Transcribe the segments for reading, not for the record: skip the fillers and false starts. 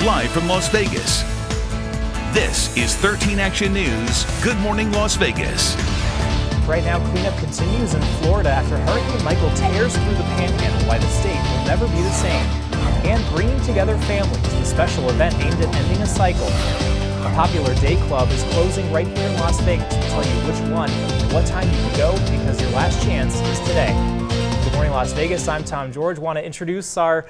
live from Las Vegas. This is 13 Action News. Good morning, Las Vegas. Right now, cleanup continues in Florida after Hurricane Michael tears through the panhandle. Why the state will never be the same. And bringing together families, the special event aimed at ending a cycle. A popular day club is closing right here in Las Vegas. We'll tell you which one and what time you can go because your last chance is today. Good morning, Las Vegas. I'm Tom George. Want to introduce our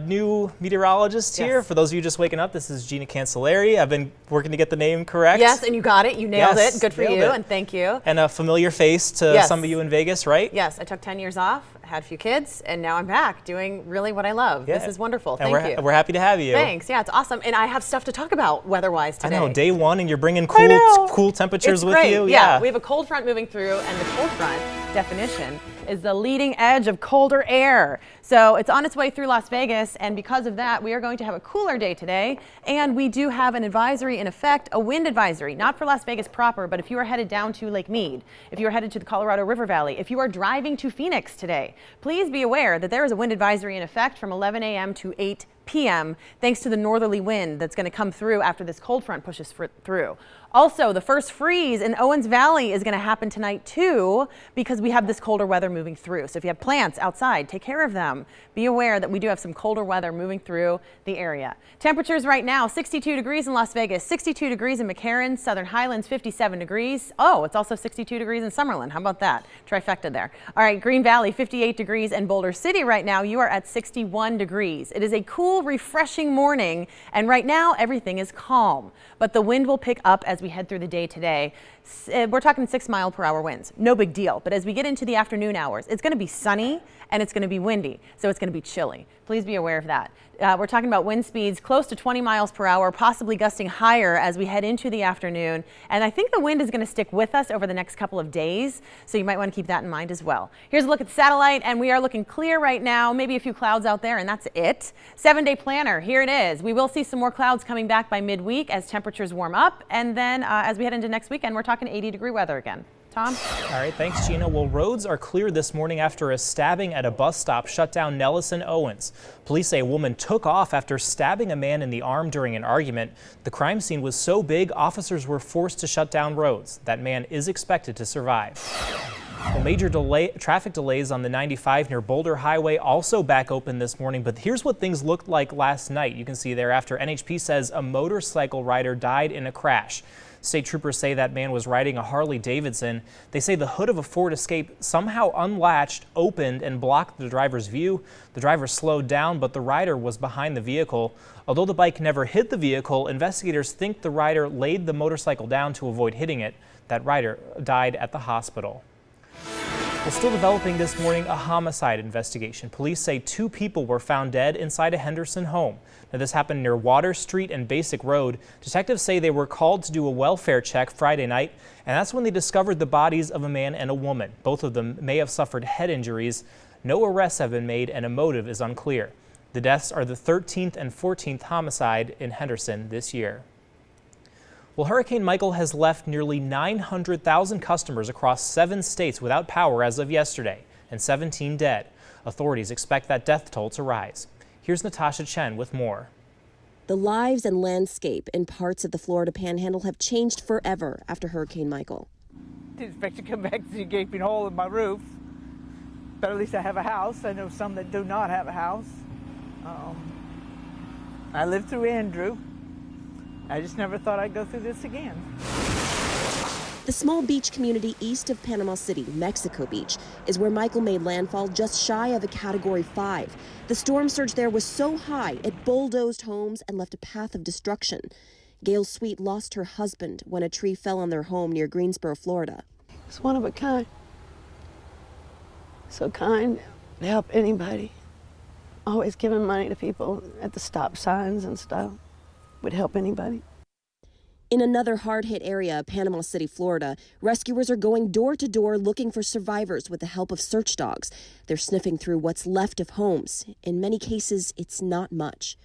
new meteorologist here. Yes. For those of you just waking up, this is Gina Cancelleri. I've been working to get the name correct. Yes, and you got it. You nailed it. Good for you, and thank you. And a familiar face to some of you in Vegas, right? Yes, I took 10 years off, had a few kids, and now I'm back doing really what I love. Yeah. This is wonderful. Thank you. We're happy to have you. Thanks. Yeah, it's awesome. And I have stuff to talk about weather-wise today. I know, day one, and you're bringing cool temperatures with you. Yeah, we have a cold front moving through, and the cold front definition is the leading edge of colder air. So it's on its way through Las Vegas, and because of that, we are going to have a cooler day today, and we do have an advisory in effect, a wind advisory, not for Las Vegas proper, but if you are headed down to Lake Mead, if you are headed to the Colorado River Valley, if you are driving to Phoenix today, please be aware that there is a wind advisory in effect from 11 a.m. to 8 p.m. thanks to the northerly wind that's going to come through after this cold front pushes through. Also, the first freeze in Owens Valley is going to happen tonight too because we have this colder weather moving through. So if you have plants outside, take care of them. Be aware that we do have some colder weather moving through the area. Temperatures right now, 62 degrees in Las Vegas, 62 degrees in McCarran, Southern Highlands, 57 degrees. Oh, it's also 62 degrees in Summerlin. How about that? Trifecta there. All right, Green Valley, 58 degrees, and Boulder City right now, you are at 61 degrees. It is a cool, refreshing morning, and right now everything is calm, but the wind will pick up as we head through the day today. We're talking 6-mile-per-hour winds. No big deal. But as we get into the afternoon hours, it's going to be sunny and it's going to be windy. So it's going to be chilly. Please be aware of that. We're talking about wind speeds close to 20 miles per hour, possibly gusting higher as we head into the afternoon. And I think the wind is going to stick with us over the next couple of days. So you might want to keep that in mind as well. Here's a look at the satellite, and we are looking clear right now. Maybe a few clouds out there, and that's it. 7-day planner. Here it is. We will see some more clouds coming back by midweek as temperatures warm up. And then as we head into next weekend, we're talking 80-degree weather again. Tom? All right, thanks, Gina. Well, roads are clear this morning after a stabbing at a bus stop shut down Nellis and Owens. Police say a woman took off after stabbing a man in the arm during an argument. The crime scene was so big, officers were forced to shut down roads. That man is expected to survive. Well, major traffic delays on the 95 near Boulder Highway also back open this morning, but here's what things looked like last night. You can see there after NHP says a motorcycle rider died in a crash. State troopers say that man was riding a Harley Davidson. They say the hood of a Ford Escape somehow unlatched, opened, and blocked the driver's view. The driver slowed down, but the rider was behind the vehicle. Although the bike never hit the vehicle, investigators think the rider laid the motorcycle down to avoid hitting it. That rider died at the hospital. Well, still developing this morning, a homicide investigation. Police say 2 people were found dead inside a Henderson home. Now, this happened near Water Street and Basic Road. Detectives say they were called to do a welfare check Friday night, and that's when they discovered the bodies of a man and a woman. Both of them may have suffered head injuries. No arrests have been made, and a motive is unclear. The deaths are the 13th and 14th homicide in Henderson this year. Well, Hurricane Michael has left nearly 900,000 customers across 7 states without power as of yesterday, and 17 dead. Authorities expect that death toll to rise. Here's Natasha Chen with more. The lives and landscape in parts of the Florida Panhandle have changed forever after Hurricane Michael. I didn't expect to come back to see a gaping hole in my roof, but at least I have a house. I know some that do not have a house. I lived through Andrew. I just never thought I'd go through this again. The small beach community east of Panama City, Mexico Beach, is where Michael made landfall just shy of a Category 5. The storm surge there was so high it bulldozed homes and left a path of destruction. Gail Sweet lost her husband when a tree fell on their home near Greensboro, Florida. It's one of a kind. So kind to help anybody. Always giving money to people at the stop signs and stuff. Would help anybody. In another hard-hit area, Panama City, Florida, rescuers are going door to door looking for survivors with the help of search dogs. They're sniffing through what's left of homes. In many cases, it's not much.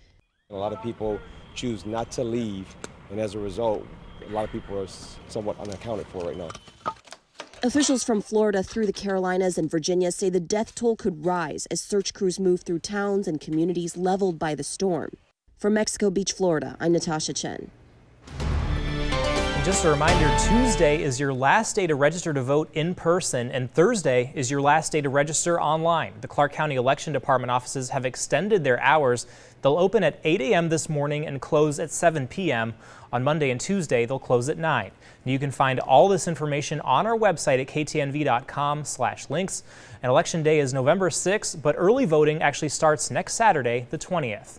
A lot of people choose not to leave, and as a result, a lot of people are somewhat unaccounted for right now. Officials from Florida through the Carolinas and Virginia say the death toll could rise as search crews move through towns and communities leveled by the storm. From Mexico Beach, Florida, I'm Natasha Chen. And just a reminder, Tuesday is your last day to register to vote in person, and Thursday is your last day to register online. The Clark County Election Department offices have extended their hours. They'll open at 8 a.m. this morning and close at 7 p.m. On Monday and Tuesday, they'll close at 9. You can find all this information on our website at ktnv.com/links. And Election Day is November 6th, but early voting actually starts next Saturday, the 20th.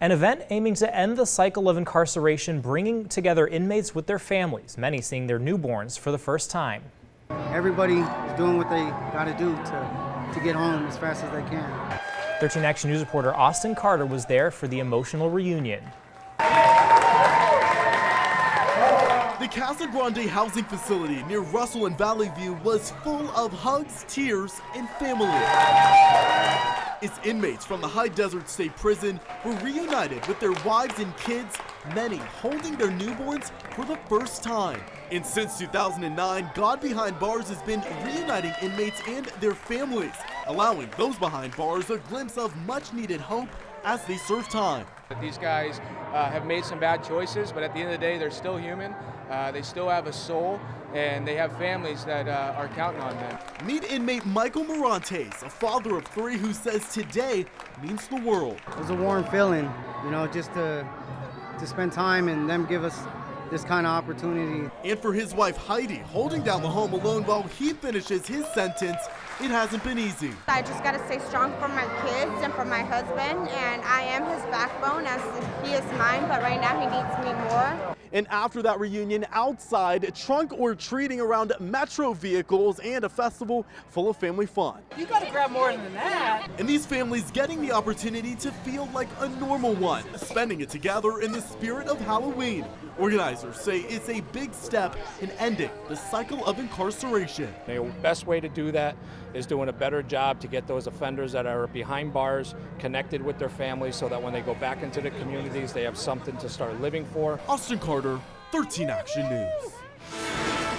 An event aiming to end the cycle of incarceration, bringing together inmates with their families, many seeing their newborns for the first time. Everybody is doing what they got to do to get home as fast as they can. 13 Action News reporter Austin Carter was there for the emotional reunion. The Casa Grande housing facility near Russell and Valley View was full of hugs, tears, and family. Its inmates from the High Desert State Prison were reunited with their wives and kids, many holding their newborns for the first time. And since 2009, God Behind Bars has been reuniting inmates and their families, allowing those behind bars a glimpse of much-needed hope as they serve time. These guys have made some bad choices, but at the end of the day, they're still human. They still have a soul, and they have families that are counting on them. Meet inmate Michael Morantes, a father of 3 who says today means the world. It was a warm feeling, you know, just to spend time and them give us this kind of opportunity. And for his wife Heidi, holding down the home alone while he finishes his sentence, it hasn't been easy. I just got to stay strong for my kids and for my husband, and I am his backbone as he is mine, but right now he needs me more. And after that reunion, outside, trunk or treating around Metro vehicles and a festival full of family fun. You got to grab more than that. And these families getting the opportunity to feel like a normal one, spending it together in the spirit of Halloween. Organizers say it's a big step in ending the cycle of incarceration. The best way to do that is doing a better job to get those offenders that are behind bars connected with their families so that when they go back into the communities, they have something to start living for. Austin Carter, 13 Action News.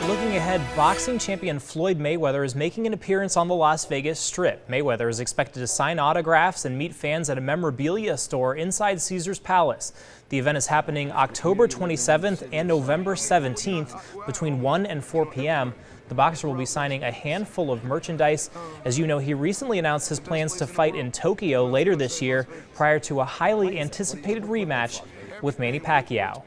Looking ahead, boxing champion Floyd Mayweather is making an appearance on the Las Vegas Strip. Mayweather is expected to sign autographs and meet fans at a memorabilia store inside Caesars Palace. The event is happening October 27th and November 17th between 1 and 4 p.m. The boxer will be signing a handful of merchandise. As you know, he recently announced his plans to fight in Tokyo later this year prior to a highly anticipated rematch with Manny Pacquiao.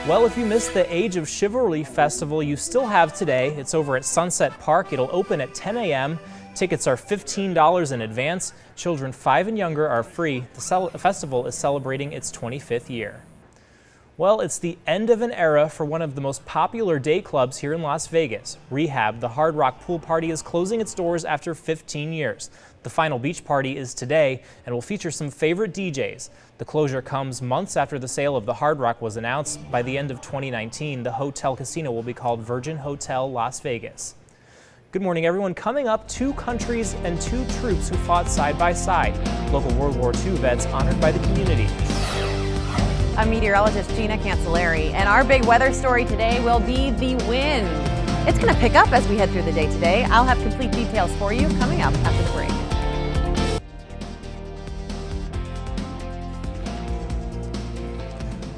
Well, if you missed the Age of Chivalry Festival, you still have today. It's over at Sunset Park. It'll open at 10 a.m. Tickets are $15 in advance. Children 5 and younger are free. The festival is celebrating its 25th year. Well, it's the end of an era for one of the most popular day clubs here in Las Vegas. Rehab, the Hard Rock Pool Party, is closing its doors after 15 years. The final beach party is today and will feature some favorite DJs. The closure comes months after the sale of the Hard Rock was announced. By the end of 2019, the hotel casino will be called Virgin Hotel Las Vegas. Good morning, everyone. Coming up, 2 countries and 2 troops who fought side by side. Local World War II vets honored by the community. I'm meteorologist Gina Cancellari, and our big weather story today will be the wind. It's going to pick up as we head through the day today. I'll have complete details for you coming up after the break.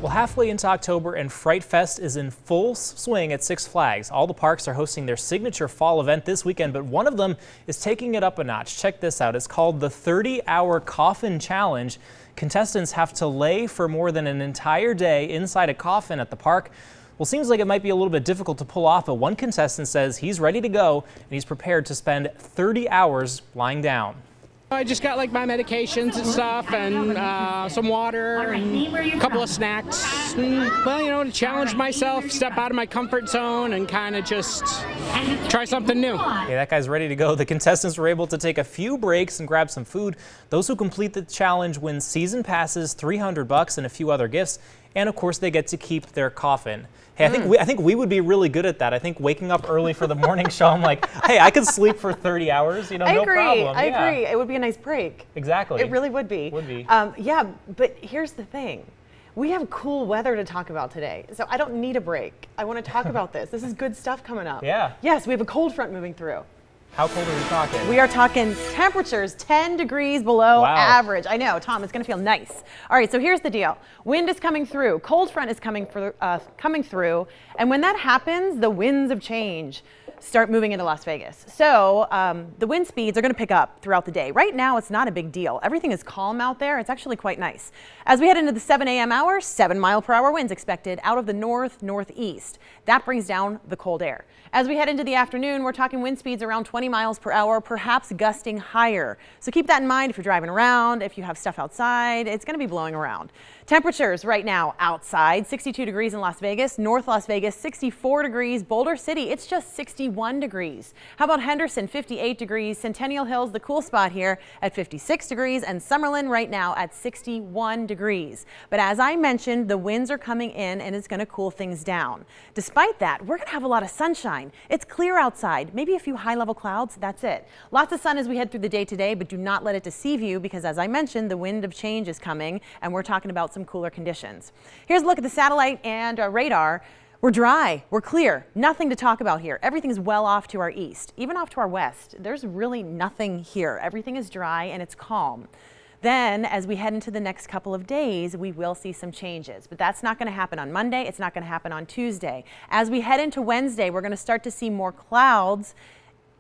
Well, halfway into October and Fright Fest is in full swing at Six Flags. All the parks are hosting their signature fall event this weekend, but one of them is taking it up a notch. Check this out. It's called the 30-Hour Coffin Challenge. Contestants have to lay for more than an entire day inside a coffin at the park. Well, seems like it might be a little bit difficult to pull off, but one contestant says he's ready to go and he's prepared to spend 30 hours lying down. I just got like my medications and stuff and some water and a couple of snacks. And, well, you know, to challenge myself, step out of my comfort zone and kind of just try something new. Okay, that guy's ready to go. The contestants were able to take a few breaks and grab some food. Those who complete the challenge win season passes, $300 and a few other gifts. And of course, they get to keep their coffin. Hey, I think we would be really good at that. I think waking up early for the morning show, I'm like, hey, I could sleep for 30 hours, you know, no problem. I agree. It would be a nice break. Exactly. It really would be. Yeah, but here's the thing. We have cool weather to talk about today, so I don't need a break. I want to talk about this. This is good stuff coming up. Yeah. Yes, we have a cold front moving through. How cold are we talking? We are talking temperatures 10 degrees below average. I know, Tom, it's going to feel nice. All right, so here's the deal. Wind is coming through. Cold front is coming through. And when that happens, the winds of change start moving into Las Vegas. So the wind speeds are going to pick up throughout the day. Right now, it's not a big deal. Everything is calm out there. It's actually quite nice. As we head into the 7 a.m. hour, 7-mile-per-hour winds expected out of the northeast. That brings down the cold air. As we head into the afternoon, we're talking wind speeds around 20 miles per hour, perhaps gusting higher. So keep that in mind if you're driving around, if you have stuff outside, it's going to be blowing around. Temperatures right now outside, 62 degrees in Las Vegas, North Las Vegas, 64 degrees, Boulder City, it's just 61 degrees. How about Henderson, 58 degrees, Centennial Hills, the cool spot here at 56 degrees, and Summerlin right now at 61 degrees. But as I mentioned, the winds are coming in and it's going to cool things down. Despite that, we're going to have a lot of sunshine. It's clear outside, maybe a few high-level clouds, that's it. Lots of sun as we head through the day today, but do not let it deceive you because as I mentioned, the wind of change is coming and we're talking about some cooler conditions. Here's a look at the satellite and radar. We're dry, we're clear, nothing to talk about here. Everything's well off to our east, even off to our west. There's really nothing here. Everything is dry and it's calm. Then as we head into the next couple of days, we will see some changes, but that's not going to happen on Monday. It's not going to happen on Tuesday. As we head into Wednesday, we're going to start to see more clouds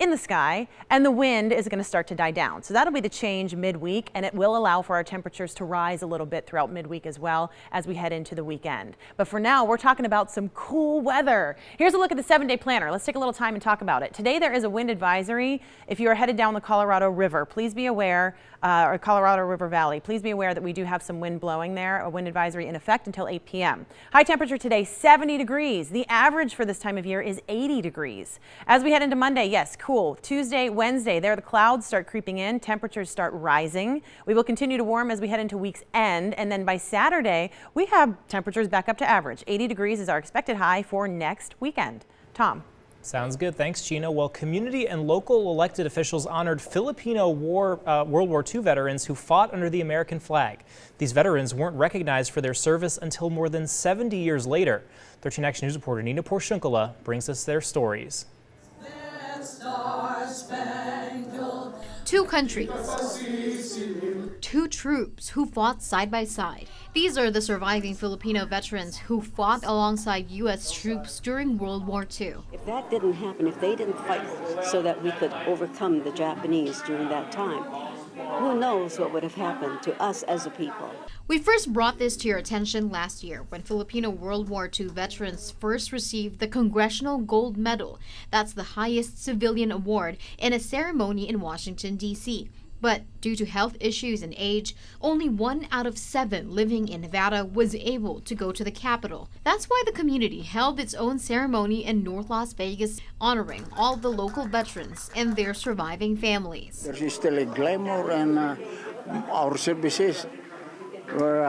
in the sky and the wind is going to start to die down. So that'll be the change midweek and it will allow for our temperatures to rise a little bit throughout midweek as well as we head into the weekend. But for now, we're talking about some cool weather. Here's a look at the 7-day planner. Let's take a little time and talk about it. Today there is a wind advisory. If you are headed down the Colorado River, please be aware, or Colorado River Valley, please be aware that we do have some wind blowing there, a wind advisory in effect until 8 p.m. High temperature today, 70 degrees. The average for this time of year is 80 degrees. As we head into Monday, yes, cool. Tuesday, Wednesday, there the clouds start creeping in, temperatures start rising. We will continue to warm as we head into week's end, and then by Saturday, we have temperatures back up to average. 80 degrees is our expected high for next weekend. Tom. Sounds good. Thanks, Gina. Well, community and local elected officials honored Filipino World War II veterans who fought under the American flag. These veterans weren't recognized for their service until more than 70 years later. 13 Action News reporter Nina Porciuncula brings us their stories. Two countries, two troops who fought side by side. These are the surviving Filipino veterans who fought alongside U.S. troops during World War II. If that didn't happen, if they didn't fight so that we could overcome the Japanese during that time, who knows what would have happened to us as a people. We first brought this to your attention last year when Filipino World War II veterans first received the Congressional Gold Medal. That's the highest civilian award in a ceremony in Washington, D.C. But due to health issues and age, only 1 out of 7 living in Nevada was able to go to the Capitol. That's why the community held its own ceremony in North Las Vegas, honoring all the local veterans and their surviving families. There's still a glamour, and our services were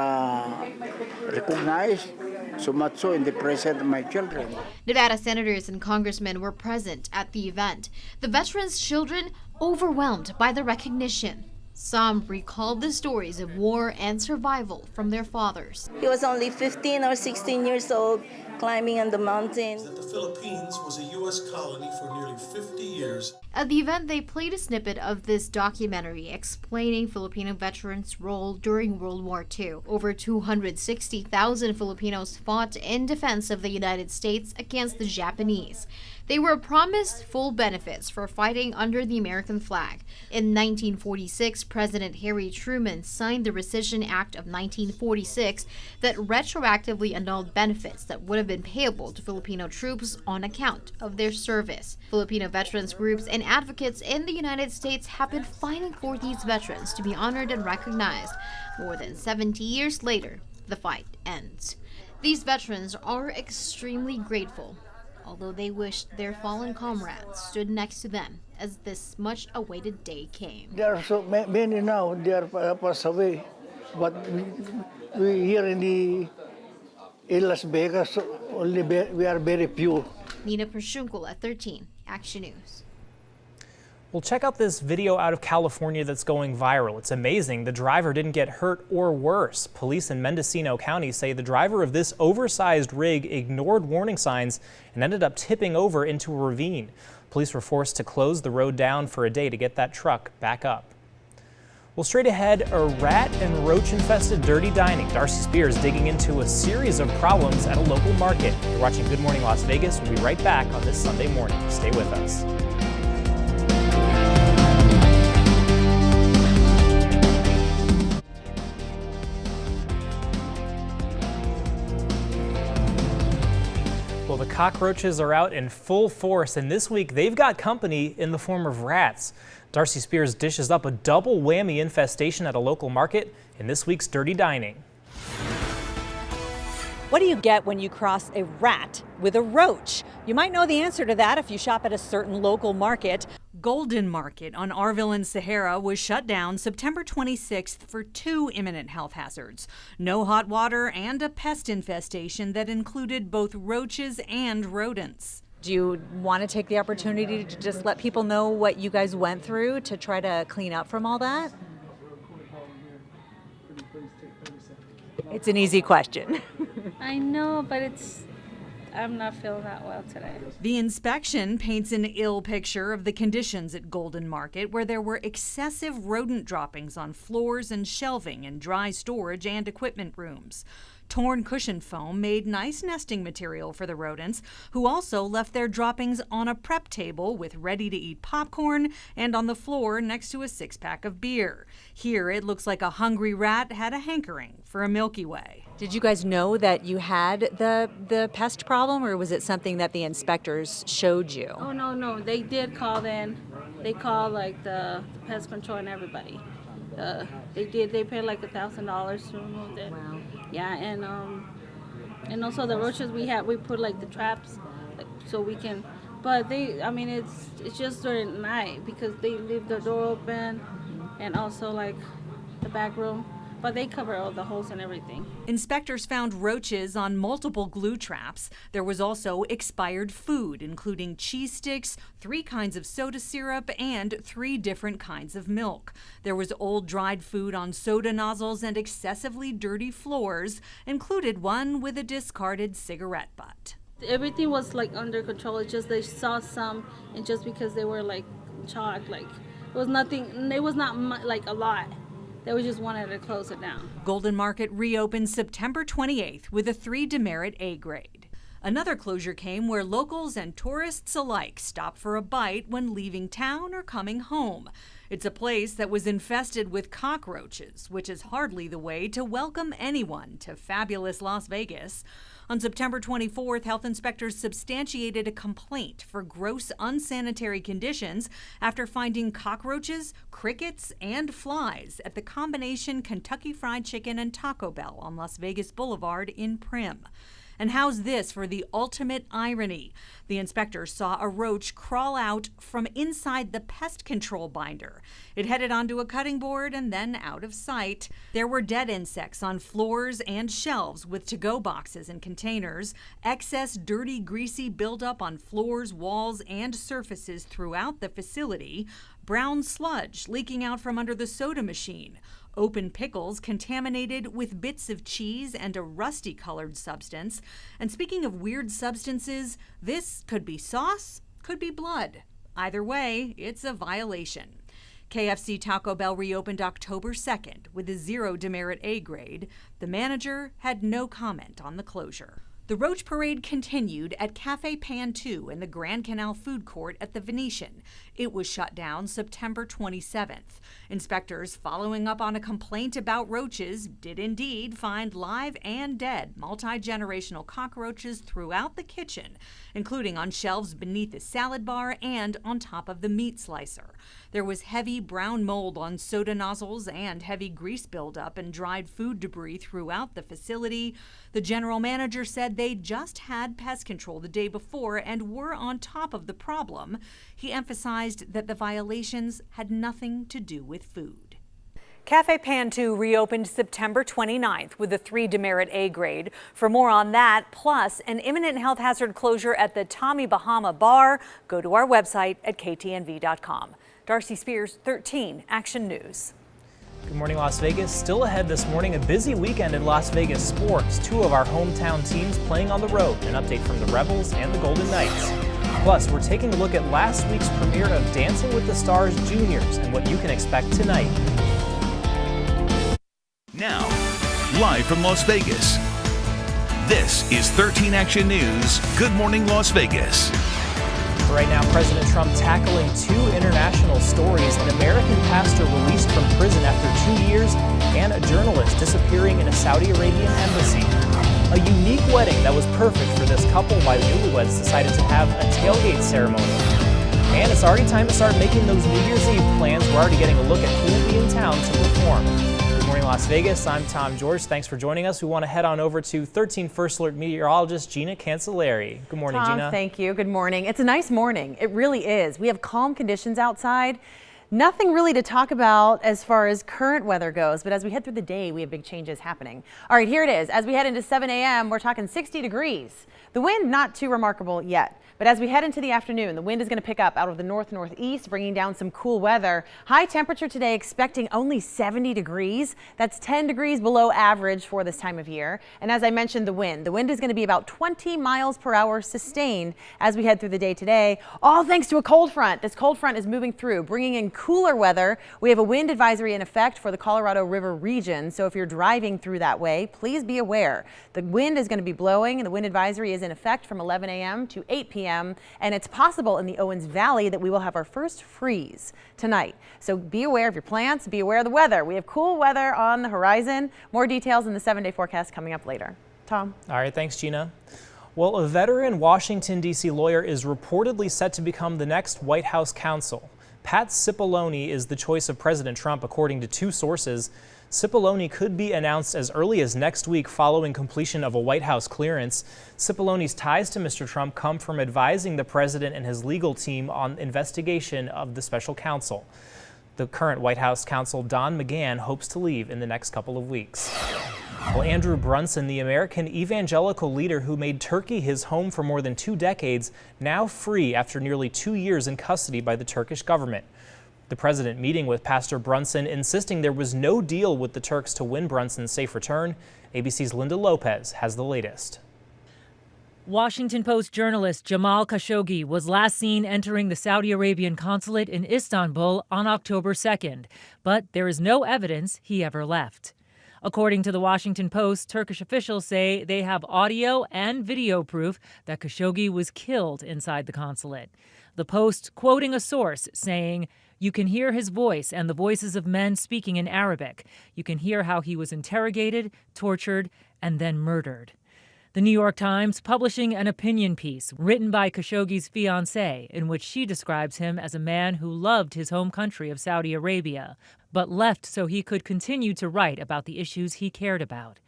recognized, so much so in the presence of my children. Nevada senators and congressmen were present at the event. The veterans' children overwhelmed by the recognition. Some recalled the stories of war and survival from their fathers. He was only 15 or 16 years old, climbing on the mountain. The Philippines was a U.S. colony for nearly 50 years. At the event, they played a snippet of this documentary explaining Filipino veterans' role during World War II. Over 260,000 Filipinos fought in defense of the United States against the Japanese. They were promised full benefits for fighting under the American flag. In 1946, President Harry Truman signed the Rescission Act of 1946 that retroactively annulled benefits that would have been payable to Filipino troops on account of their service. Filipino veterans groups and advocates in the United States have been fighting for these veterans to be honored and recognized. More than 70 years later, the fight ends. These veterans are extremely grateful, although they wished their fallen comrades stood next to them as this much-awaited day came. There are so many now, they are passed away, but we here in Las Vegas, we are very few. Nina Porciuncula, 13 Action News. Well, check out this video out of California that's going viral. It's amazing. The driver didn't get hurt or worse. Police in Mendocino County say the driver of this oversized rig ignored warning signs and ended up tipping over into a ravine. Police were forced to close the road down for a day to get that truck back up. Well, straight ahead, a rat and roach-infested dirty dining. Darcy Spears digging into a series of problems at a local market. You're watching Good Morning Las Vegas. We'll be right back on this Sunday morning. Stay with us. Well, the cockroaches are out in full force, and this week they've got company in the form of rats. Darcy Spears dishes up a double whammy infestation at a local market in this week's Dirty Dining. What do you get when you cross a rat with a roach? You might know the answer to that if you shop at a certain local market. Golden Market on Arville and Sahara was shut down September 26th for 2 imminent health hazards. No hot water and a pest infestation that included both roaches and rodents. Do you want to take the opportunity to just let people know what you guys went through to try to clean up from all that? It's an easy question. I know, but I'm not feeling that well today. The inspection paints an ill picture of the conditions at Golden Market, where there were excessive rodent droppings on floors and shelving in dry storage and equipment rooms. Torn cushion foam made nice nesting material for the rodents, who also left their droppings on a prep table with ready-to-eat popcorn and on the floor next to a 6-pack of beer. Here, it looks like a hungry rat had a hankering for a Milky Way. Did you guys know that you had the pest problem, or was it something that the inspectors showed you? Oh, no. They did call in. They called like the pest control and everybody. They paid like $1,000 to remove it. Wow. Yeah, and also the roaches we put like the traps, like, so we can. But it's just during night because they leave the door open, and also like the back room. But they cover all the holes and everything. Inspectors found roaches on multiple glue traps. There was also expired food, including cheese sticks, 3 kinds of soda syrup, and 3 different kinds of milk. There was old dried food on soda nozzles and excessively dirty floors, included one with a discarded cigarette butt. Everything was like under control. It's just they saw some, and just because they were like chalk, like it was nothing. It was not like a lot. They just wanted to close it down. Golden Market reopened September 28th with a 3 demerit A grade. Another closure came where locals and tourists alike stopped for a bite when leaving town or coming home. It's a place that was infested with cockroaches, which is hardly the way to welcome anyone to fabulous Las Vegas. On September 24th, health inspectors substantiated a complaint for gross unsanitary conditions after finding cockroaches, crickets, and flies at the combination Kentucky Fried Chicken and Taco Bell on Las Vegas Boulevard in Primm. And how's this for the ultimate irony? The inspectors saw a roach crawl out from inside the pest control binder. It headed onto a cutting board and then out of sight. There were dead insects on floors and shelves with to-go boxes and containers, excess dirty, greasy buildup on floors, walls, and surfaces throughout the facility, brown sludge leaking out from under the soda machine, open pickles contaminated with bits of cheese and a rusty-colored substance. And speaking of weird substances, this could be sauce, could be blood. Either way, it's a violation. KFC Taco Bell reopened October 2nd with a 0 demerit A grade. The manager had no comment on the closure. The Roach Parade continued at Cafe Pan 2 in the Grand Canal Food Court at the Venetian. It was shut down September 27th. Inspectors, following up on a complaint about roaches, did indeed find live and dead multi-generational cockroaches throughout the kitchen, including on shelves beneath the salad bar and on top of the meat slicer. There was heavy brown mold on soda nozzles and heavy grease buildup and dried food debris throughout the facility. The general manager said they just had pest control the day before and were on top of the problem. He emphasized that the violations had nothing to do with food. Cafe Pan 2 reopened September 29th with a 3 demerit A grade. For more on that, plus an imminent health hazard closure at the Tommy Bahama Bar, go to our website at ktnv.com. Darcy Spears, 13 Action News. Good morning, Las Vegas. Still ahead this morning, a busy weekend in Las Vegas sports. Two of our hometown teams playing on the road. An update from the Rebels and the Golden Knights. Plus, we're taking a look at last week's premiere of Dancing with the Stars Juniors and what you can expect tonight. Now, live from Las Vegas, this is 13 Action News. Good morning, Las Vegas. Right now, President Trump tackling two international stories: an American pastor released from prison after 2 years, and a journalist disappearing in a Saudi Arabian embassy. A unique wedding that was perfect for this couple while the newlyweds decided to have a tailgate ceremony. And it's already time to start making those New Year's Eve plans. We're already getting a look at who will be in town to perform. Good morning, Las Vegas. I'm Tom George. Thanks for joining us. We want to head on over to 13 First Alert meteorologist Gina Cancelleri. Good morning, Tom, Gina. Thank you. Good morning. It's a nice morning. It really is. We have calm conditions outside. Nothing really to talk about as far as current weather goes, but as we head through the day, we have big changes happening. All right, here it is. As we head into 7 a.m., we're talking 60 degrees. The wind, not too remarkable yet. But as we head into the afternoon, the wind is going to pick up out of the north-northeast, bringing down some cool weather. High temperature today, expecting only 70 degrees. That's 10 degrees below average for this time of year. And as I mentioned, the wind is going to be about 20 miles per hour sustained as we head through the day today, all thanks to a cold front. This cold front is moving through, bringing in cooler weather. We have a wind advisory in effect for the Colorado River region. So if you're driving through that way, please be aware. The wind is going to be blowing, and the wind advisory is in effect from 11 a.m. to 8 p.m. And it's possible in the Owens Valley that we will have our first freeze tonight. So be aware of your plants, be aware of the weather. We have cool weather on the horizon. More details in the 7-day forecast coming up later. Tom. All right, thanks, Gina. Well, a veteran Washington, D.C. lawyer is reportedly set to become the next White House counsel. Pat Cipollone is the choice of President Trump, according to two sources. Cipollone could be announced as early as next week following completion of a White House clearance. Cipollone's ties to Mr. Trump come from advising the president and his legal team on investigation of the special counsel. The current White House counsel, Don McGahn, hopes to leave in the next couple of weeks. Well, Andrew Brunson, the American evangelical leader who made Turkey his home for more than 2 decades, now free after nearly 2 years in custody by the Turkish government. The president meeting with Pastor Brunson, insisting there was no deal with the Turks to win Brunson's safe return. ABC's Linda Lopez has the latest. Washington Post journalist Jamal Khashoggi was last seen entering the Saudi Arabian consulate in Istanbul on October 2nd, but there is no evidence he ever left. According to the Washington Post, Turkish officials say they have audio and video proof that Khashoggi was killed inside the consulate. The Post quoting a source saying, "You can hear his voice and the voices of men speaking in Arabic. You can hear how he was interrogated, tortured, and then murdered." The New York Times publishing an opinion piece written by Khashoggi's fiancée, in which she describes him as a man who loved his home country of Saudi Arabia, but left so he could continue to write about the issues he cared about.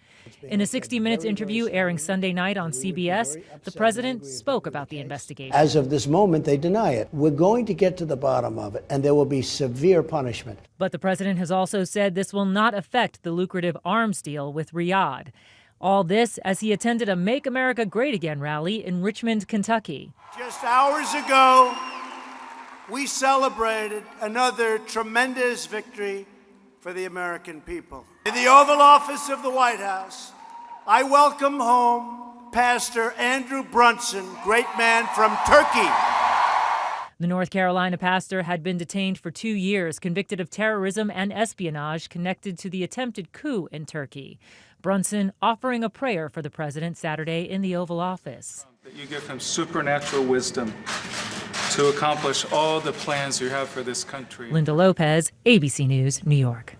In a 60 Minutes interview airing Sunday night on CBS, the president spoke about the investigation. As of this moment, they deny it. We're going to get to the bottom of it, and there will be severe punishment. But the president has also said this will not affect the lucrative arms deal with Riyadh. All this as he attended a Make America Great Again rally in Richmond, Kentucky. Just hours ago, we celebrated another tremendous victory for the American people. In the Oval Office of the White House, I welcome home Pastor Andrew Brunson, great man from Turkey. The North Carolina pastor had been detained for 2 years, convicted of terrorism and espionage connected to the attempted coup in Turkey. Brunson offering a prayer for the president Saturday in the Oval Office. That you give him supernatural wisdom to accomplish all the plans you have for this country. Linda Lopez, ABC News, New York.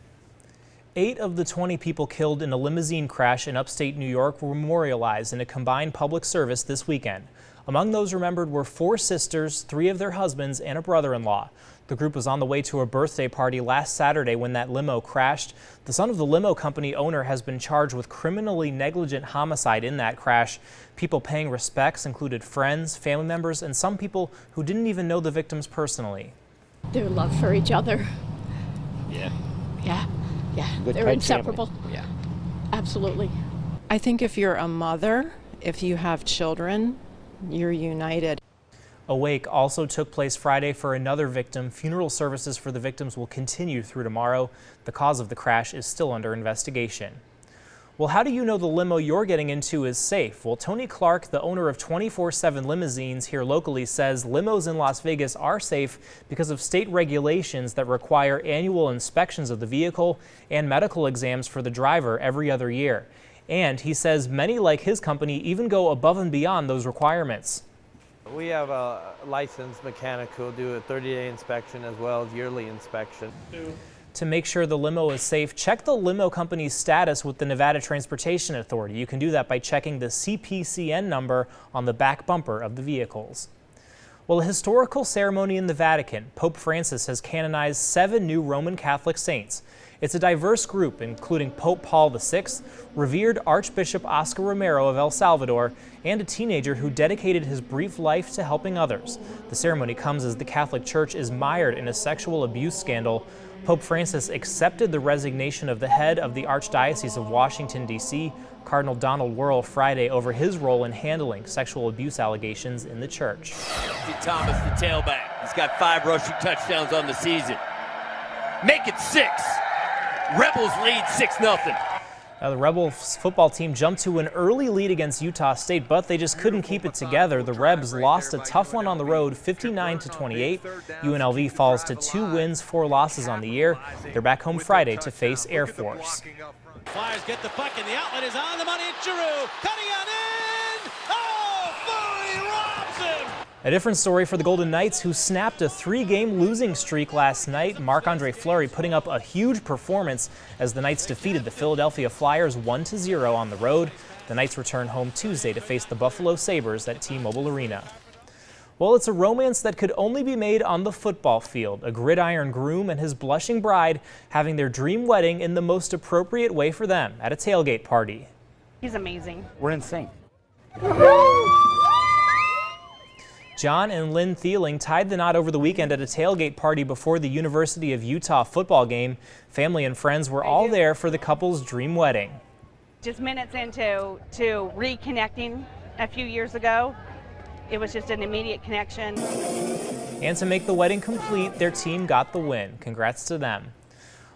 8 of the 20 people killed in a limousine crash in upstate New York were memorialized in a combined public service this weekend. Among those remembered were 4 sisters, 3 of their husbands, and a brother-in-law. The group was on the way to a birthday party last Saturday when that limo crashed. The son of the limo company owner has been charged with criminally negligent homicide in that crash. People paying respects included friends, family members, and some people who didn't even know the victims personally. Their love for each other. Yeah. Yeah. Good They're inseparable. Family. Yeah. Absolutely. I think if you're a mother, if you have children, you're united. A wake also took place Friday for another victim. Funeral services for the victims will continue through tomorrow. The cause of the crash is still under investigation. Well, how do you know the limo you're getting into is safe? Well, Tony Clark, the owner of 24/7 Limousines here locally, says limos in Las Vegas are safe because of state regulations that require annual inspections of the vehicle and medical exams for the driver every other year. And he says many, like his company, even go above and beyond those requirements. We have a licensed mechanic who will do a 30-day inspection as well as yearly inspection. To make sure the limo is safe, check the limo company's status with the Nevada Transportation Authority. You can do that by checking the CPCN number on the back bumper of the vehicles. Well, a historical ceremony in the Vatican. Pope Francis has canonized 7 new Roman Catholic saints. It's a diverse group, including Pope Paul VI, revered Archbishop Oscar Romero of El Salvador, and a teenager who dedicated his brief life to helping others. The ceremony comes as the Catholic Church is mired in a sexual abuse scandal. Pope Francis accepted the resignation of the head of the Archdiocese of Washington, D.C., Cardinal Donald Wuerl, Friday over his role in handling sexual abuse allegations in the church. Thomas, the tailback. He's got 5 rushing touchdowns on the season. Make it 6. Rebels lead 6-0. Now, the Rebels football team jumped to an early lead against Utah State, but they just couldn't keep it together. The Rebs lost a tough one on the road, 59-28. UNLV falls to 2 wins, 4 losses on the year. They're back home Friday to face Air Force. Flyers get the puck, and the outlet is on the money. It's Giroux cutting on in. Oh, Fleury robs him. A different story for the Golden Knights, who snapped a 3-game losing streak last night. Marc-Andre Fleury putting up a huge performance as the Knights defeated the Philadelphia Flyers 1-0 on the road. The Knights return home Tuesday to face the Buffalo Sabres at T-Mobile Arena. Well, it's a romance that could only be made on the football field. A gridiron groom and his blushing bride having their dream wedding in the most appropriate way for them at a tailgate party. He's amazing. We're in sync. John and Lynn Thieling tied the knot over the weekend at a tailgate party before the University of Utah football game. Family and friends were all there for the couple's dream wedding. Just minutes into reconnecting a few years ago, it was just an immediate connection. And to make the wedding complete, their team got the win. Congrats to them.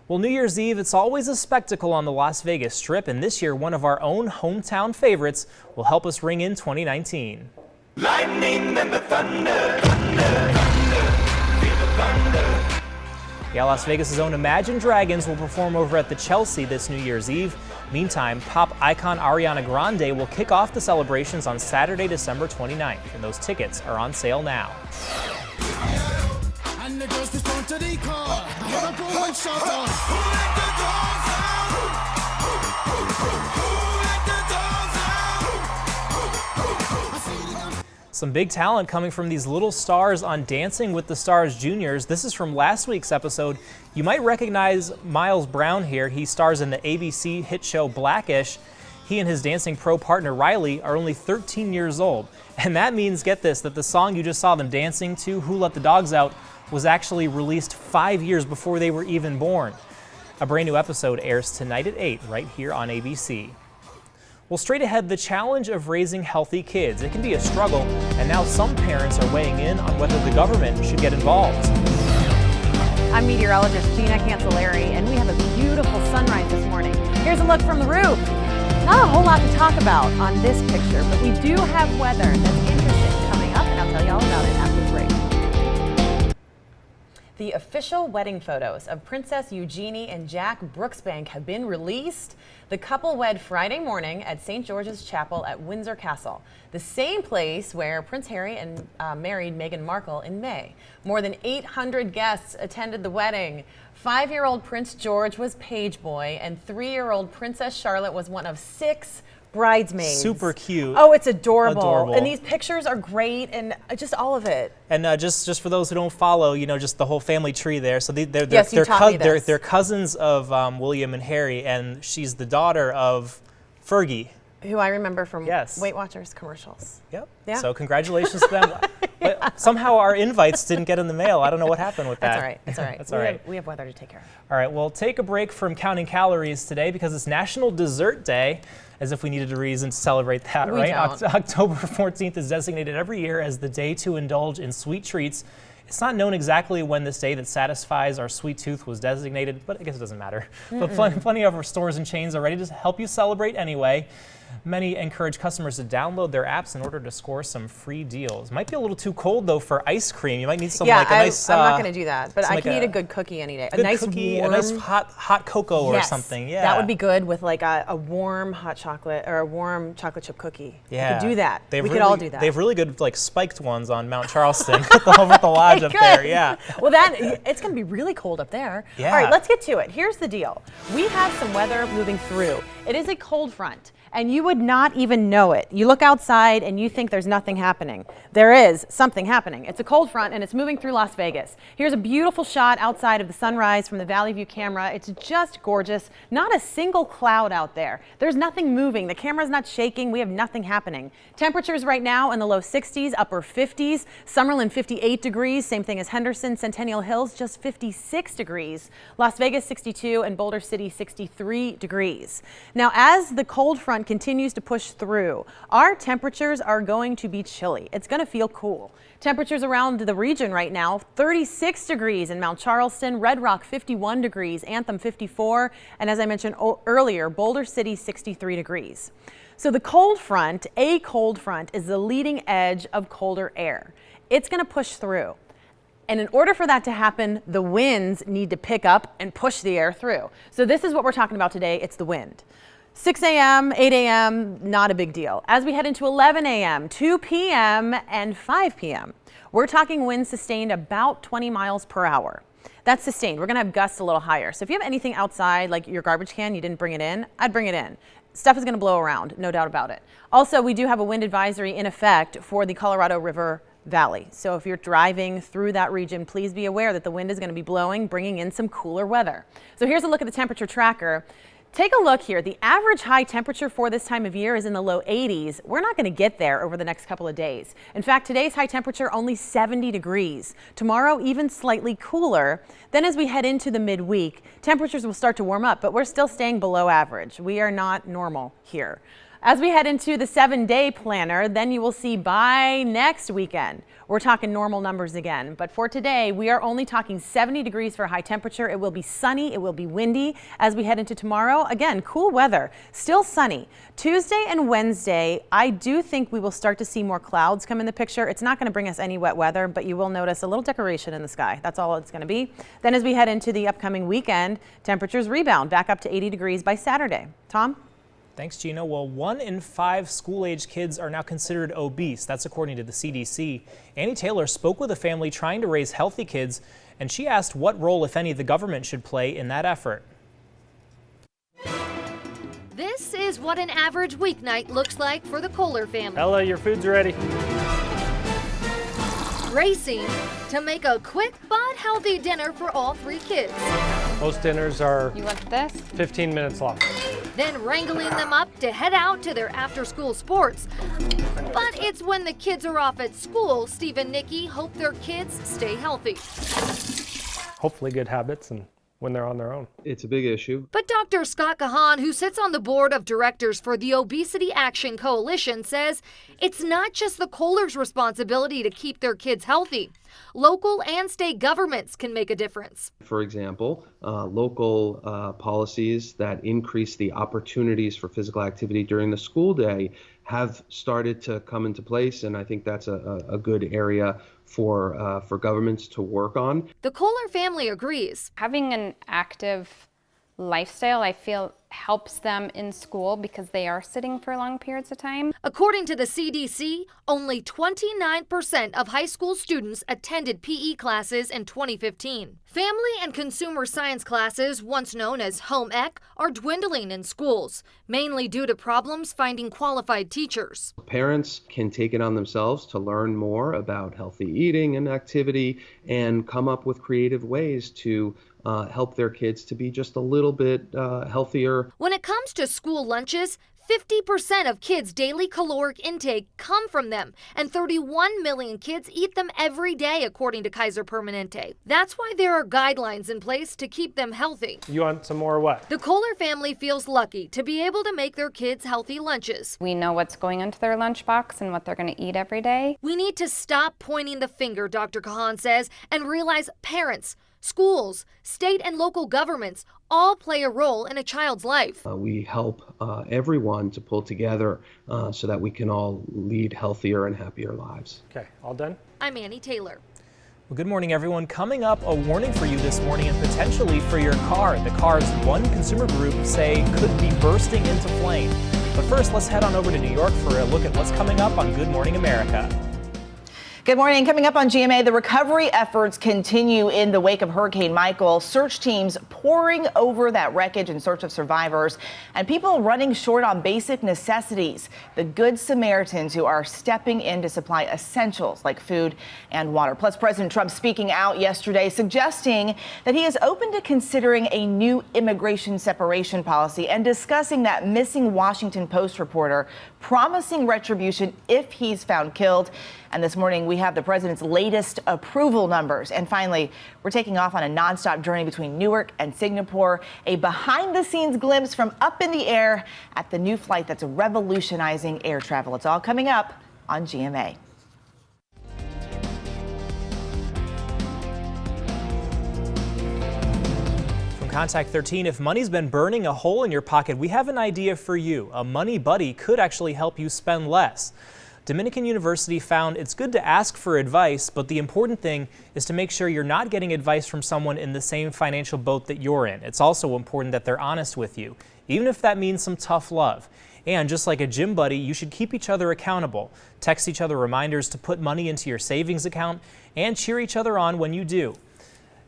Well, New Year's Eve, it's always a spectacle on the Las Vegas Strip, and this year one of our own hometown favorites will help us ring in 2019. Lightning and the thunder, thunder, thunder, feel the thunder. Yeah, Las Vegas' own Imagine Dragons will perform over at the Chelsea this New Year's Eve. Meantime, pop icon Ariana Grande will kick off the celebrations on Saturday, December 29th, and those tickets are on sale now. And the girls respond to the call. Here I go and shout out. Who let the dogs out? Who let the dogs out? Some big talent coming from these little stars on Dancing with the Stars Juniors. This is from last week's episode. You might recognize Miles Brown here. He stars in the ABC hit show Blackish. He and his dancing pro partner Riley are only 13 years old. And that means, get this, that the song you just saw them dancing to, Who Let the Dogs Out, was actually released 5 years before they were even born. A brand new episode airs tonight at 8 right here on ABC. Well, straight ahead, the challenge of raising healthy kids. It can be a struggle, and now some parents are weighing in on whether the government should get involved. I'm meteorologist Gina Cancelleri, and we have a beautiful sunrise this morning. Here's a look from the roof. Not a whole lot to talk about on this picture, but we do have weather that's interesting coming up, and I'll tell you all about it after the break. The official wedding photos of Princess Eugenie and Jack Brooksbank have been released. The couple wed Friday morning at St. George's Chapel at Windsor Castle, the same place where Prince Harry and married Meghan Markle in May. More than 800 guests attended the wedding. 5-year-old Prince George was page boy, and 3-year-old Princess Charlotte was one of 6 bridesmaids. Super cute. Oh, it's adorable. Adorable. And these pictures are great, and just all of it. And just for those who don't follow, you know, just the whole family tree there. So they're cousins of William and Harry, and she's the daughter of Fergie, who I remember from Yes. Weight Watchers commercials. Yep. Yeah. So congratulations to them. But somehow our invites didn't get in the mail. I don't know what happened with that. That's all right. That's all right. That's all right. We have weather to take care of. All right, well, take a break from counting calories today because it's National Dessert Day. as if we needed a reason to celebrate that, We right? don't. October 14th is designated every year as the day to indulge in sweet treats. It's not known exactly when this day that satisfies our sweet tooth was designated, but I guess it doesn't matter. But plenty of our stores and chains are ready to help you celebrate anyway. Many encourage customers to download their apps in order to score some free deals. Might be a little too cold though for ice cream. You might need some like a nice. I'm not going to do that, but I like can eat a good cookie any day. good A nice cookie, warm, a nice hot cocoa or something. Yeah, that would be good with like a warm hot chocolate or a warm chocolate chip cookie. Yeah, we could do that. We could all do that. They have really good like spiked ones on Mount Charleston over at the lodge up there. Yeah. Well, it's going to be really cold up there. Yeah. All right, let's get to it. Here's the deal. We have some weather moving through. It is a cold front, and you would not even know it. You look outside and you think there's nothing happening. There is something happening. It's a cold front and it's moving through Las Vegas. Here's a beautiful shot outside of the sunrise from the Valley View camera. It's just gorgeous. Not a single cloud out there. There's nothing moving. The camera's not shaking. We have nothing happening. Temperatures right now in the low 60s, upper 50s. Summerlin 58 degrees. Same thing as Henderson. Centennial Hills just 56 degrees. Las Vegas 62 and Boulder City 63 degrees. Now, as the cold front continues to push through, our temperatures are going to be chilly. It's going to feel cool. Temperatures around the region right now, 36 degrees in Mount Charleston, Red Rock 51 degrees, Anthem 54, and as I mentioned earlier, Boulder City 63 degrees. So the cold front, a cold front, is the leading edge of colder air. It's going to push through. And in order for that to happen, the winds need to pick up and push the air through. So this is what we're talking about today. It's the wind. 6 a.m., 8 a.m., not a big deal. As we head into 11 a.m., 2 p.m., and 5 p.m., we're talking winds sustained about 20 miles per hour. That's sustained. We're going to have gusts a little higher. So if you have anything outside, like your garbage can, you didn't bring it in, I'd bring it in. Stuff is going to blow around, no doubt about it. Also, we do have a wind advisory in effect for the Colorado River Valley. So if you're driving through that region, please be aware that the wind is going to be blowing, bringing in some cooler weather. So here's a look at the temperature tracker. Take a look here. The average high temperature for this time of year is in the low 80s. We're not going to get there over the next couple of days. In fact, today's high temperature only 70 degrees. Tomorrow, even slightly cooler. Then as we head into the midweek, temperatures will start to warm up, but we're still staying below average. We are not normal here. As we head into the 7-day planner, then you will see by next weekend, we're talking normal numbers again. But for today, we are only talking 70 degrees for a high temperature. It will be sunny. It will be windy. As we head into tomorrow, again, cool weather, still sunny. Tuesday and Wednesday, I do think we will start to see more clouds come in the picture. It's not going to bring us any wet weather, but you will notice a little decoration in the sky. That's all it's going to be. Then as we head into the upcoming weekend, temperatures rebound back up to 80 degrees by Saturday. Tom? Thanks, Gina. Well, 1 in 5 school-age kids are now considered obese. That's according to the CDC. Annie Taylor spoke with a family trying to raise healthy kids, and she asked what role, if any, the government should play in that effort. This is what an average weeknight looks like for the Kohler family. Ella, your food's ready. Racing to make a quick but healthy dinner for all 3 kids. Most dinners are You want this? 15 minutes long. Then wrangling them up to head out to their after-school sports. But it's when the kids are off at school, Steve and Nikki hope their kids stay healthy. Hopefully good habits and when they're on their own. It's a big issue. But Dr. Scott Kahan, who sits on the board of directors for the Obesity Action Coalition, says it's not just the Kohlers' responsibility to keep their kids healthy. Local and state governments can make a difference. For example, local policies that increase the opportunities for physical activity during the school day have started to come into place, and I think that's a good area for governments to work on. The Kohler family agrees. Having an active lifestyle, I feel, helps them in school because they are sitting for long periods of time. According to the CDC, only 29% of high school students attended PE classes in 2015. Family and consumer science classes, once known as home ec, are dwindling in schools, mainly due to problems finding qualified teachers. Parents can take it on themselves to learn more about healthy eating and activity and come up with creative ways to help their kids to be just a little bit healthier. When it comes to school lunches, 50% of kids' daily caloric intake come from them, and 31 million kids eat them every day, according to Kaiser Permanente. That's why there are guidelines in place to keep them healthy. You want some more what? The Kohler family feels lucky to be able to make their kids healthy lunches. We know what's going into their lunchbox and what they're going to eat every day. We need to stop pointing the finger, Dr. Kahan says, and realize parents, schools, state and local governments all play a role in a child's life. We help everyone to pull together so that we can all lead healthier and happier lives. Okay, all done? I'm Annie Taylor. Well, good morning, everyone. Coming up, a warning for you this morning and potentially for your car. The cars one consumer group say could be bursting into flame. But first, let's head on over to New York for a look at what's coming up on Good Morning America. Good morning. Coming up on GMA, the recovery efforts continue in the wake of Hurricane Michael. Search teams pouring over that wreckage in search of survivors and people running short on basic necessities. The Good Samaritans who are stepping in to supply essentials like food and water. Plus, President Trump speaking out yesterday, suggesting that he is open to considering a new immigration separation policy and discussing that missing Washington Post reporter, promising retribution if he's found killed. And this morning, we have the president's latest approval numbers. And finally, we're taking off on a nonstop journey between Newark and Singapore, a behind-the-scenes glimpse from up in the air at the new flight that's revolutionizing air travel. It's all coming up on GMA. From Contact 13, if money's been burning a hole in your pocket, we have an idea for you. A money buddy could actually help you spend less. Dominican University found it's good to ask for advice, but the important thing is to make sure you're not getting advice from someone in the same financial boat that you're in. It's also important that they're honest with you, even if that means some tough love. And just like a gym buddy, you should keep each other accountable. Text each other reminders to put money into your savings account and cheer each other on when you do.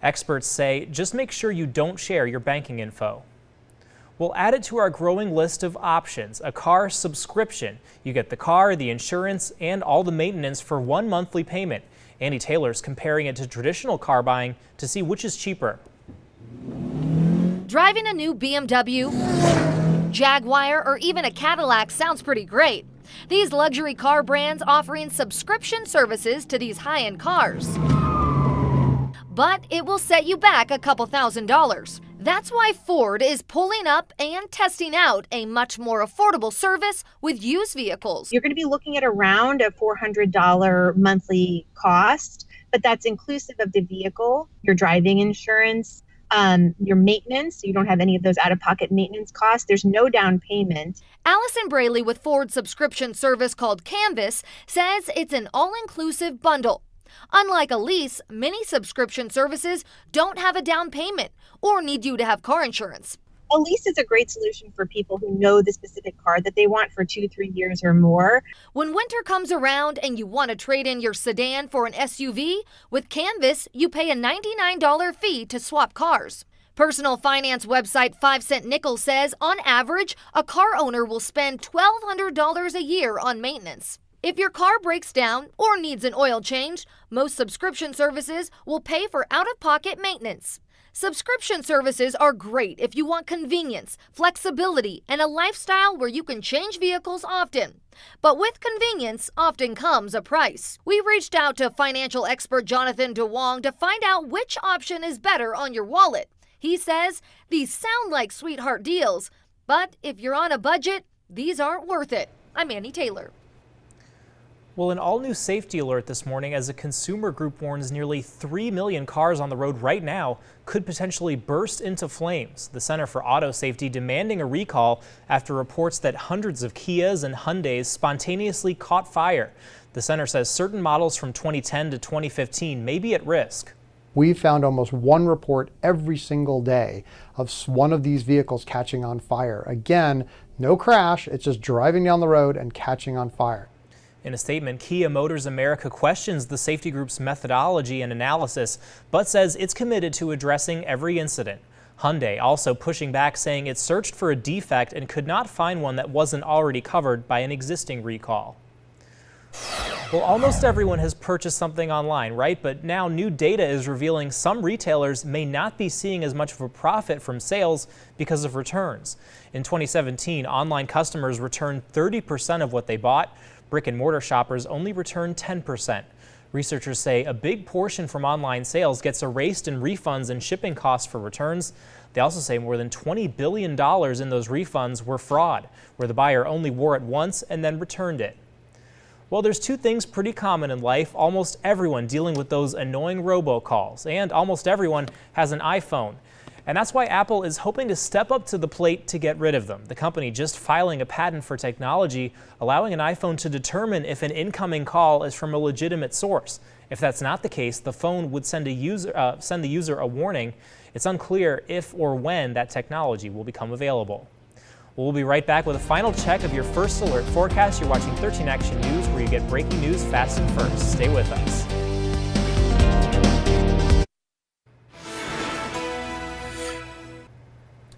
Experts say just make sure you don't share your banking info. We'll add it to our growing list of options, a car subscription. You get the car, the insurance, and all the maintenance for one monthly payment. Andy Taylor's comparing it to traditional car buying to see which is cheaper. Driving a new BMW, Jaguar, or even a Cadillac sounds pretty great. These luxury car brands offering subscription services to these high-end cars. But it will set you back a couple $1,000s. That's why Ford is pulling up and testing out a much more affordable service with used vehicles. You're going to be looking at around a $400 monthly cost, but that's inclusive of the vehicle, your driving insurance, your maintenance. You don't have any of those out-of-pocket maintenance costs. There's no down payment. Allison Braley with Ford's subscription service called Canvas says it's an all-inclusive bundle. Unlike a lease, many subscription services don't have a down payment or need you to have car insurance. A lease is a great solution for people who know the specific car that they want for 2-3 years or more. When winter comes around and you want to trade in your sedan for an SUV, with Canvas, you pay a $99 fee to swap cars. Personal finance website 5 Cent Nickel says, on average, a car owner will spend $1,200 a year on maintenance. If your car breaks down or needs an oil change, most subscription services will pay for out-of-pocket maintenance. Subscription services are great if you want convenience, flexibility, and a lifestyle where you can change vehicles often. But with convenience often comes a price. We reached out to financial expert Jonathan DeWong to find out which option is better on your wallet. He says these sound like sweetheart deals, but if you're on a budget, these aren't worth it. I'm Annie Taylor. Well, an all-new safety alert this morning as a consumer group warns nearly 3 million cars on the road right now could potentially burst into flames. The Center for Auto Safety demanding a recall after reports that hundreds of Kias and Hyundais spontaneously caught fire. The center says certain models from 2010 to 2015 may be at risk. We found almost one report every single day of one of these vehicles catching on fire. Again, no crash, it's just driving down the road and catching on fire. In a statement, Kia Motors America questions the safety group's methodology and analysis, but says it's committed to addressing every incident. Hyundai also pushing back, saying it searched for a defect and could not find one that wasn't already covered by an existing recall. Well, almost everyone has purchased something online, right? But now new data is revealing some retailers may not be seeing as much of a profit from sales because of returns. In 2017, online customers returned 30% of what they bought. Brick and mortar shoppers only returned 10%. Researchers say a big portion from online sales gets erased in refunds and shipping costs for returns. They also say more than $20 billion in those refunds were fraud, where the buyer only wore it once and then returned it. Well, there's two things pretty common in life. Almost everyone dealing with those annoying robocalls, and almost everyone has an iPhone. And that's why Apple is hoping to step up to the plate to get rid of them. The company just filing a patent for technology allowing an iPhone to determine if an incoming call is from a legitimate source. If that's not the case, the phone would send the user a warning. It's unclear if or when that technology will become available. We'll be right back with a final check of your first alert forecast. You're watching 13 Action News, where you get breaking news fast and first. Stay with us.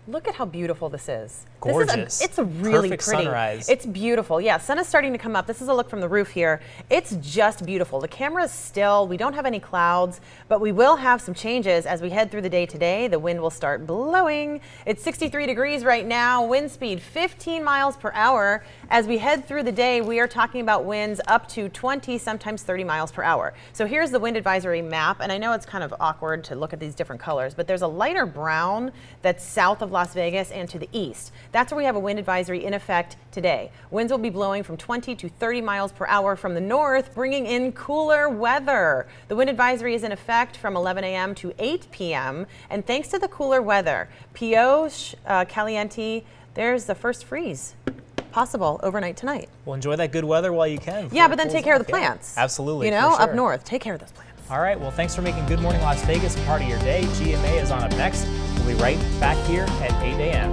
Look at how beautiful this is. Gorgeous. It's a really perfect pretty. sunrise. It's beautiful. Yeah, sun is starting to come up. This is a look from the roof here. It's just beautiful. The camera is still. We don't have any clouds, but we will have some changes as we head through the day today. The wind will start blowing. It's 63 degrees right now. Wind speed 15 miles per hour. As we head through the day, we are talking about winds up to 20, sometimes 30 miles per hour. So here's the wind advisory map, and I know it's kind of awkward to look at these different colors, but there's a lighter brown that's south of Las Vegas and to the east. That's where we have a wind advisory in effect today. Winds will be blowing from 20 to 30 miles per hour from the north, bringing in cooler weather. The wind advisory is in effect from 11 a.m. to 8 p.m. And thanks to the cooler weather, Pioche, Caliente, there's the first freeze possible overnight tonight. Well, enjoy that good weather while you can. Yeah, but then take care of the plants. Absolutely. You know, for up sure. north, take care of those plants. All right, well, thanks for making Good Morning Las Vegas a part of your day. GMA is on up next. We'll be right back here at 8 a.m.